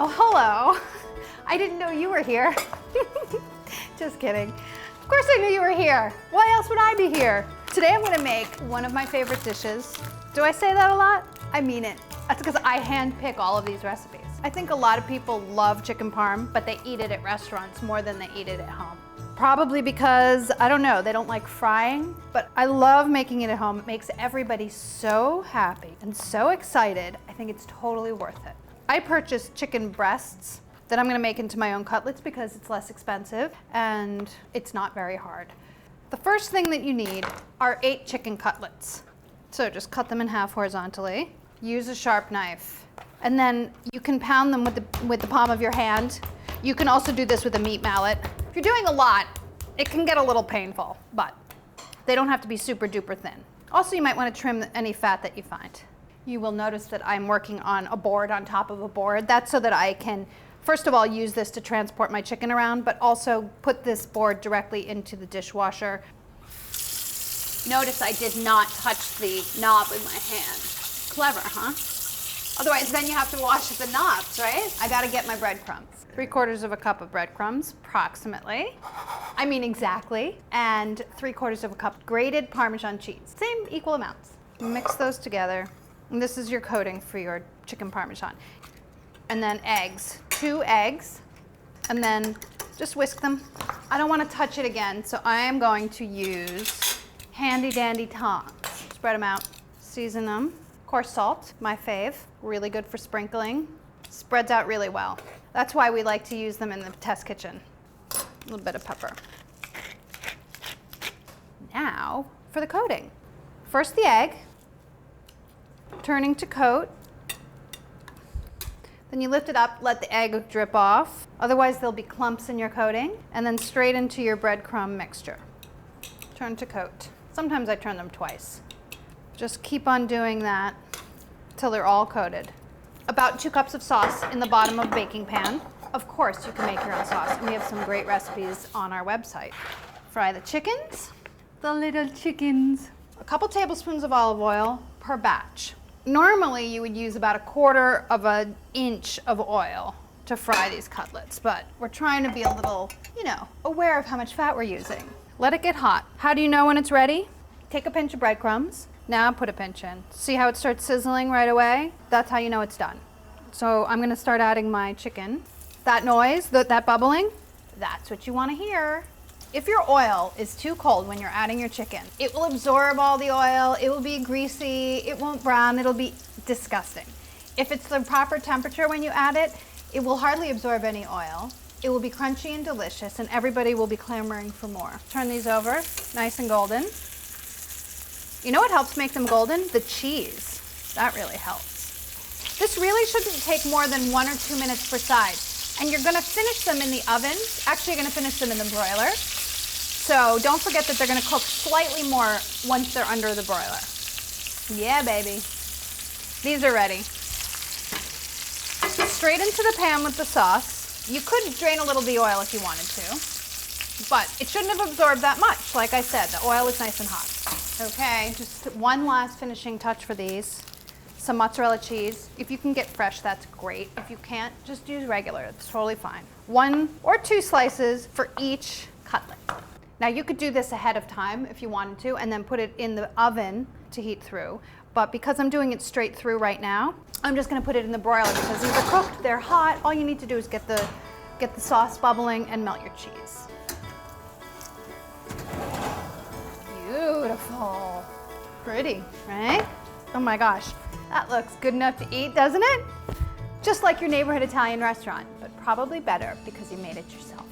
Oh, hello. I didn't know you were here. Just kidding. Of course I knew you were here. Why else would I be here? Today I'm gonna make one of my favorite dishes. Do I say that a lot? I mean it. That's because I handpick all of these recipes. I think a lot of people love chicken parm, but they eat it at restaurants more than they eat it at home. Probably because, I don't know, they don't like frying, but I love making it at home. It makes everybody so happy and so excited. I think it's totally worth it. I purchased chicken breasts that I'm gonna make into my own cutlets because it's less expensive and it's not very hard. The first thing that you need are 8 chicken cutlets. So just cut them in half horizontally. Use a sharp knife. And then you can pound them with the palm of your hand. You can also do this with a meat mallet. If you're doing a lot, it can get a little painful, but they don't have to be super duper thin. Also, you might want to trim any fat that you find. You will notice that I'm working on a board on top of a board. That's so that I can, first of all, use this to transport my chicken around, but also put this board directly into the dishwasher. Notice I did not touch the knob with my hand. Clever, huh? Otherwise, then you have to wash the knobs, right? I gotta get my breadcrumbs. 3/4 cup of breadcrumbs, approximately. I mean exactly. And 3/4 cup grated Parmesan cheese. Same equal amounts. Mix those together. And this is your coating for your chicken Parmesan. And then eggs, 2 eggs. And then just whisk them. I don't wanna touch it again, so I am going to use handy dandy tongs. Spread them out, season them. Coarse salt, my fave, really good for sprinkling. Spreads out really well. That's why we like to use them in the test kitchen. A little bit of pepper. Now for the coating. First the egg, turning to coat. Then you lift it up, let the egg drip off. Otherwise there'll be clumps in your coating. And then straight into your breadcrumb mixture. Turn to coat. Sometimes I turn them twice. Just keep on doing that till they're all coated. About 2 cups of sauce in the bottom of a baking pan. Of course, you can make your own sauce, and we have some great recipes on our website. Fry the chickens, the little chickens. A couple tablespoons of olive oil per batch. Normally, you would use about 1/4 of an inch of oil to fry these cutlets, but we're trying to be a little, aware of how much fat we're using. Let it get hot. How do you know when it's ready? Take a pinch of breadcrumbs. Now put a pinch in. See how it starts sizzling right away? That's how you know it's done. So I'm gonna start adding my chicken. That noise, that bubbling, that's what you wanna hear. If your oil is too cold when you're adding your chicken, it will absorb all the oil, it will be greasy, it won't brown, it'll be disgusting. If it's the proper temperature when you add it, it will hardly absorb any oil. It will be crunchy and delicious, and everybody will be clamoring for more. Turn these over, nice and golden. You know what helps make them golden? The cheese. That really helps. This really shouldn't take more than 1 or 2 minutes per side. And you're gonna finish them in the oven. Actually, you're gonna finish them in the broiler. So don't forget that they're gonna cook slightly more once they're under the broiler. Yeah, baby. These are ready. Straight into the pan with the sauce. You could drain a little of the oil if you wanted to, but it shouldn't have absorbed that much. Like I said, the oil is nice and hot. Okay, just one last finishing touch for these. Some mozzarella cheese. If you can get fresh, that's great. If you can't, just use regular. It's totally fine. 1 or 2 slices for each cutlet. Now you could do this ahead of time if you wanted to, and then put it in the oven to heat through. But because I'm doing it straight through right now, I'm just gonna put it in the broiler because these are cooked, they're hot. All you need to do is get the sauce bubbling and melt your cheese. Beautiful. Pretty, right? Oh my gosh, that looks good enough to eat, doesn't it? Just like your neighborhood Italian restaurant, but probably better because you made it yourself.